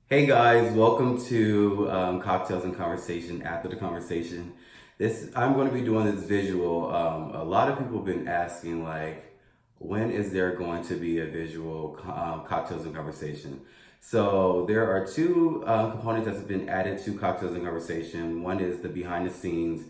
Hey guys, welcome to Cocktails and Conversation after the conversation. I'm going to be doing this visual. A lot of people have been asking when is there going to be a visual Cocktails and Conversation? So there are two components that have been added to Cocktails and Conversation. One is the behind the scenes.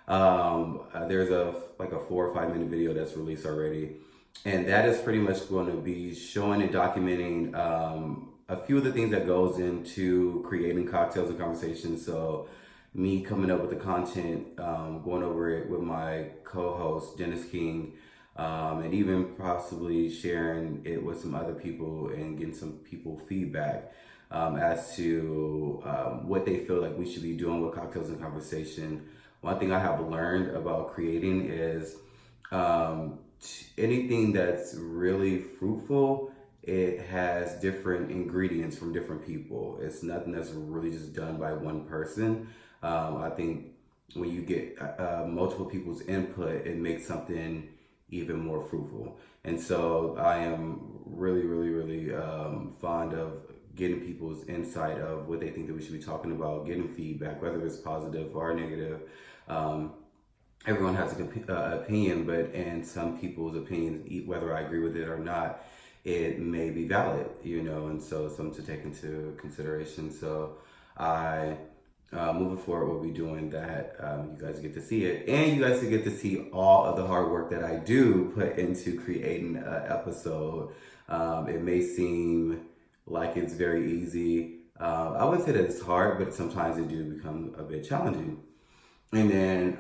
There's a 4 or 5 minute video that's released already, and that is pretty much going to be showing and documenting a few of the things that goes into creating cocktails and conversations. So me coming up with the content, going over it with my co-host Dennis King, and even possibly sharing it with some other people and getting some people feedback as to what they feel like we should be doing with cocktails and conversation. One thing I have learned about creating is anything that's really fruitful, it has different ingredients from different people. It's nothing that's really just done by one person. I think when you get multiple people's input, it makes something even more fruitful. And so I am really fond of getting people's insight of what they think that we should be talking about, getting feedback, whether it's positive or negative. Um, Everyone has an opinion, but in some people's opinions, whether I agree with it or not, it may be valid, and so something to take into consideration. So I, moving forward, will be doing that. You guys get to see it, and you guys get to see all of the hard work that I do put into creating an episode. It may seem like it's very easy. I wouldn't say that it's hard, but sometimes it do become a bit challenging. And then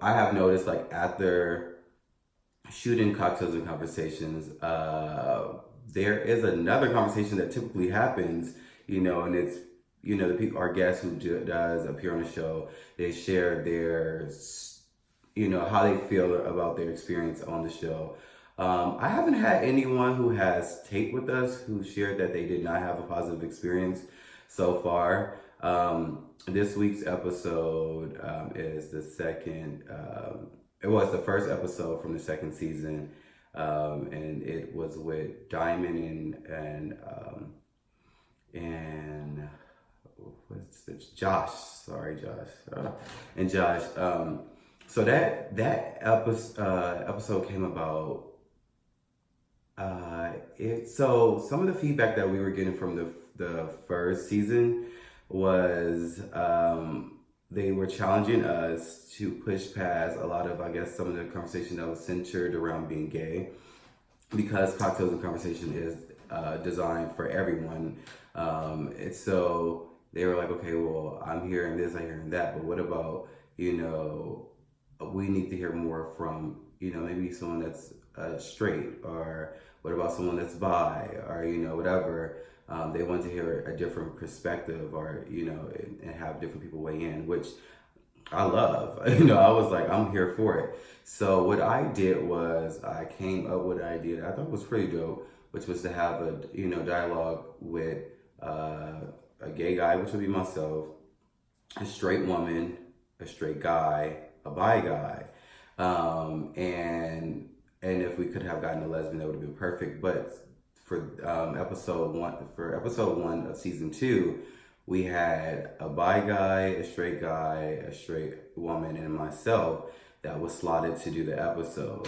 I have noticed, after shooting cocktails and conversations, there is another conversation that typically happens, and it's the people, our guests who does appear on the show, they share their, how they feel about their experience on the show. I haven't had anyone who has taped with us who shared that they did not have a positive experience so far. This week's episode is the second. It was the first episode from the second season, and it was with Diamond and what's this? Josh. Sorry, Josh. And Josh. So that episode came about. So some of the feedback that we were getting from the first season was they were challenging us to push past a lot of, I guess, some of the conversation that was centered around being gay, because cocktails and conversation is designed for everyone. And so they were like, okay, well, I'm hearing this, I'm hearing that, but what about, we need to hear more from, maybe someone that's straight, or what about someone that's bi, or, whatever. They want to hear a different perspective, or, and have different people weigh in, which I love. I was like, I'm here for it. So what I did was I came up with an idea that I thought was pretty dope, which was to have a, dialogue with a gay guy, which would be myself, a straight woman, a straight guy, a bi guy, and if we could have gotten a lesbian, that would have been perfect. But for episode one of season two, we had a bi guy, a straight guy, a straight woman, and myself that was slotted to do the episode.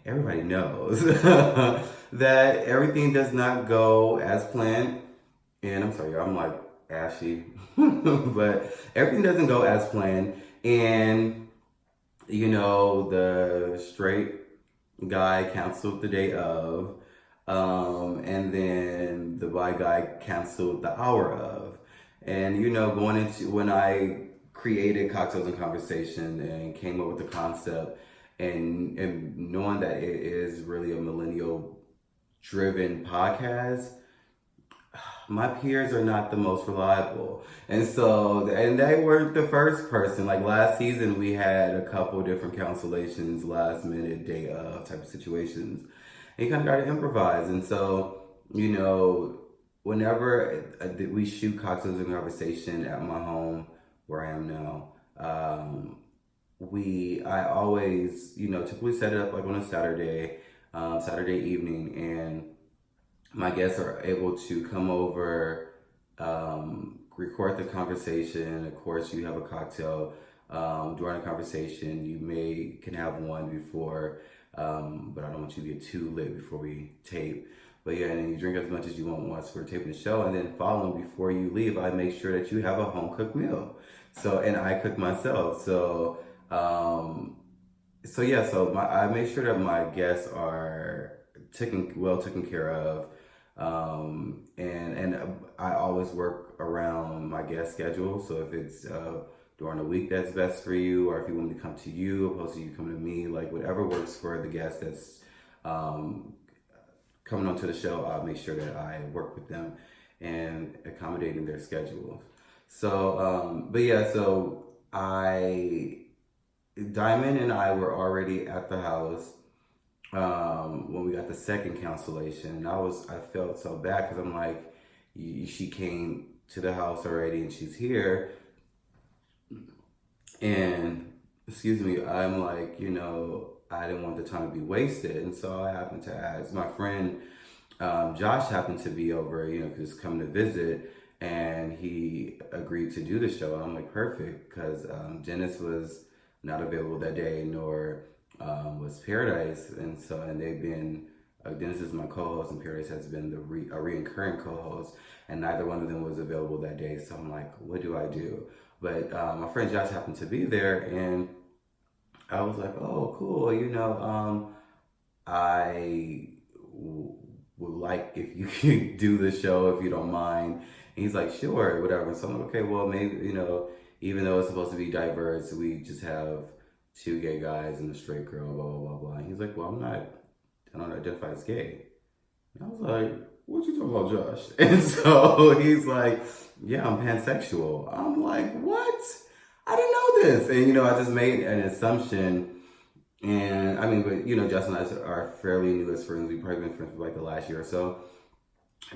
Everybody knows that everything does not go as planned. And I'm sorry, I'm like ashy, but everything doesn't go as planned. And, the straight guy canceled the day of, and then the bi guy canceled the hour of. And, going into when I created Cocktails and Conversation and came up with the concept, and knowing that it is really a millennial driven podcast, my peers are not the most reliable. And so, and they weren't the first person. Like last season, we had a couple different cancellations, last minute, day of type of situations. And you kind of got to improvise. And so, whenever we shoot Cocktails and Conversation at my home, where I am now, I always, typically set it up like on a Saturday evening, and my guests are able to come over, record the conversation. Of course, you have a cocktail during the conversation. You can have one before, but I don't want you to get too lit before we tape. But yeah, and then you drink as much as you want once we're taping the show, and then following before you leave, I make sure that you have a home cooked meal. So, and I cook myself. So yeah, I make sure that my guests are taken care of, and I always work around my guest schedule. So if it's during the week that's best for you, or if you want me to come to you opposed to you coming to me, like whatever works for the guest that's um, coming onto the show, I'll make sure that I work with them and accommodating their schedules. But yeah, so I Diamond and I were already at the house when we got the second cancellation. And I felt so bad because I'm like, she came to the house already and she's here. And excuse me, I'm like, I didn't want the time to be wasted. And so I happened to ask my friend, Josh happened to be over, because coming to visit, and he agreed to do the show. And I'm like, perfect, because Dennis was not available that day, nor was Paradise. And they've been, Dennis is my co-host, and Paradise has been a reoccurring co-host, and neither one of them was available that day. So I'm like, what do I do? But my friend Josh happened to be there, and I was like, oh, cool, would like if you could do the show if you don't mind. And he's like, sure, whatever. So I'm like, okay, well, maybe, even though it's supposed to be diverse, we just have two gay guys and a straight girl, blah, blah, blah, blah. And he's like, well, I don't identify as gay. And I was like, what you talking about, Josh? And so he's like, yeah, I'm pansexual. I'm like, what? I didn't know this. And, I just made an assumption. And I mean, but, Justin and I are fairly new as friends. We've probably been friends for like the last year or so.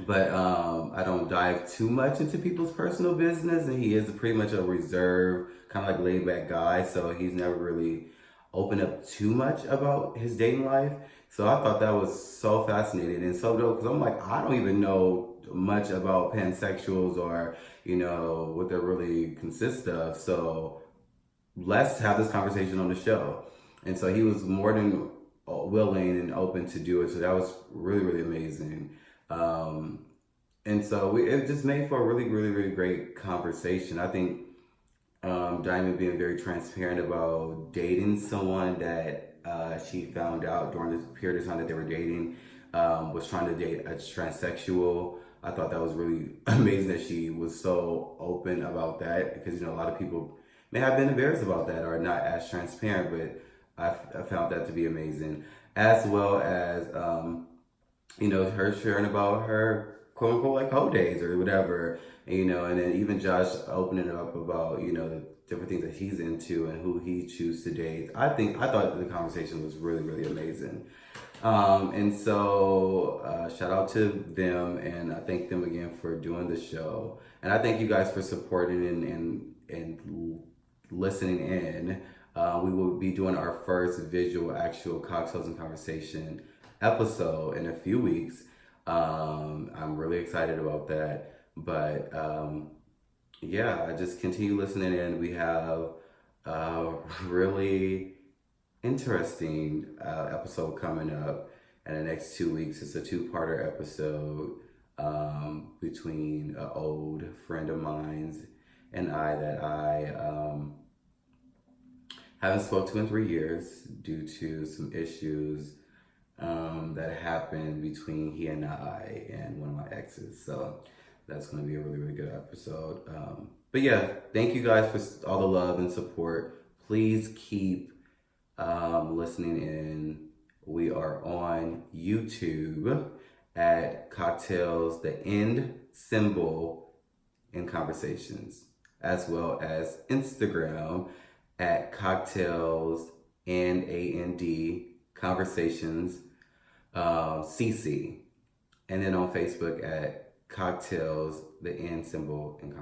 But I don't dive too much into people's personal business. And he is pretty much a reserved, kind of like laid back guy. So he's never really opened up too much about his dating life. So I thought that was so fascinating and so dope, because I'm like, I don't even know much about pansexuals or, what they really consist of. So let's have this conversation on the show. And so he was more than willing and open to do it. So that was really, really amazing. And so it just made for a really, really, really great conversation. I think Diamond being very transparent about dating someone that she found out during this period of time that they were dating, was trying to date a transsexual. I thought that was really amazing that she was so open about that, because, a lot of people may have been embarrassed about that or not as transparent, but I found that to be amazing. As well as, her sharing about her quote unquote like hoe days or whatever, and then even Josh opening up about, the different things that he's into and who he chooses to date. I thought the conversation was really, really amazing. And so shout out to them, and I thank them again for doing the show. And I thank you guys for supporting and listening in. We will be doing our first visual actual Cocktails and Conversation episode in a few weeks. I'm really excited about that. But yeah, I just continue listening in. We have a really interesting episode coming up in the next 2 weeks. It's a two-parter episode between an old friend of mine's and I that I haven't spoke to in 3 years due to some issues that happened between he and I and one of my exes. So that's going to be a really, really good episode. But yeah, thank you guys for all the love and support. Please keep listening in. We are on YouTube at Cocktails, the End Symbol in Conversations, as well as Instagram at Cocktails NAND Conversations CC, and then on Facebook at Cocktails, the End Symbol in Conversations.